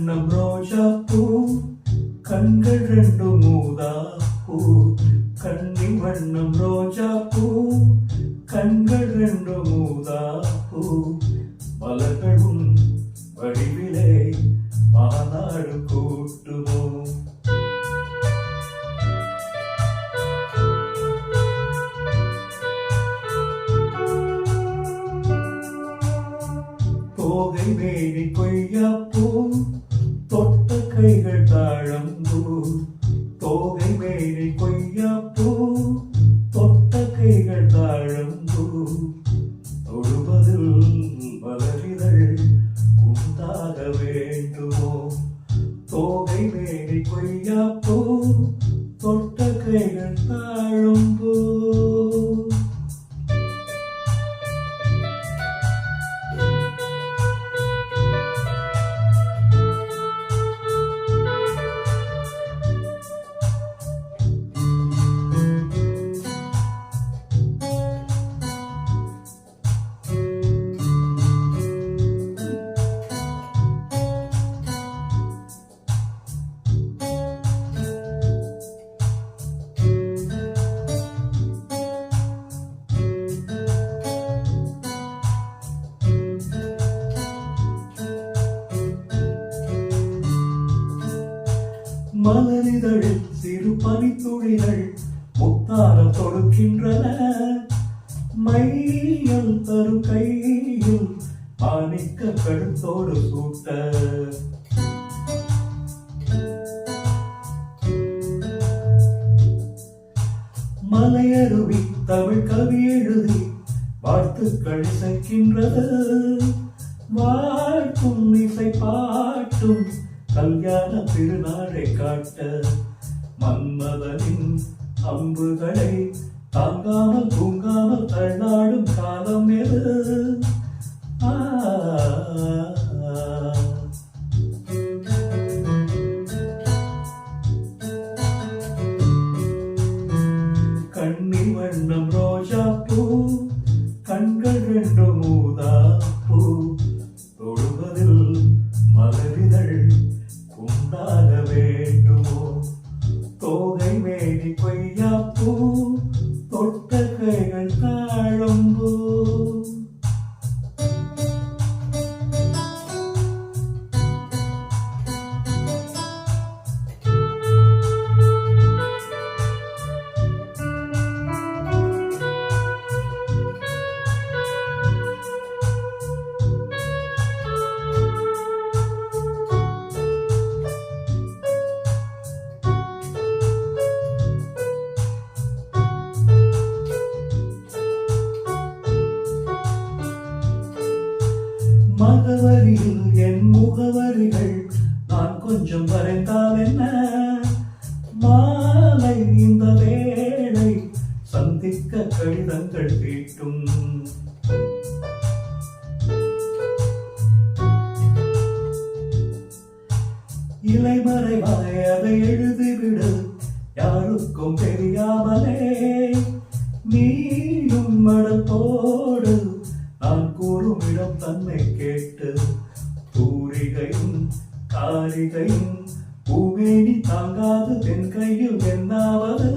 வண்ணம் ரோஜா பூ கண்கள் ரெண்டு மூதா பூ கண்ணி வண்ணம் ரோஜா பூ கண்கள் ரெண்டு மூதா பூ மலர்களும் வடிவிலே மாநாடு கூட்டுமோ தோகை மேனி கொய்யாப்பூ தொட்ட கைகள் தாழம்பூ தோகை மேனி கொய்யாப்பூ தொட்ட கைகள் தாழம்பூ தொடுவதில் மலரிதழ் உண்டாக வேண்டுமோ தோகை மேனி கொய்யாப்பூ தொட்ட கைகள் தாழம்பூ மலரிதழில் சிறு பனித்துளிகள் முத்தாரம் தொடுக்கின்றன மையல் தரும் கையில் மாணிக்க கழுத்தோடு சூட்ட மலையருவி தமிழ் கவி எழுதி வாழ்த்துக்கள் இசைக்கின்றது வாழ்த்தும் இசை பாட்டும் கல்யாண திருநாளை காட்ட மன்மதனின் அம்புகளை தாங்காமல் தூங்காமல் தள்ளாடும் காலம் எது கண்ணி வண்ணம் ரோஜா பூ கண்கள் ரெண்டு மூதா பூ தொடுவதில் மலரிதழ் உண்டாக வேண்டுமோ தோகை மேனி கொய்யாப்பூ தொட்ட கைகள் தாழம்பூ மகவரியில் என் முகவரிகள் நான் கொஞ்சம் வரைந்தால் என்ன மாலை இந்த வேளை சந்திக்க கடிதங்கள் தீட்டும் இலைமறைவாய் அதை எழுதிவிடு யாருக்கும் தெரியாமலே நீயும் மடத்தோடு நான் கூறும் இடம் தன்னை கேட்டு தூரிகையும் காரிகையும் பூமேனி தாங்காது தென் கையில் என்னாவது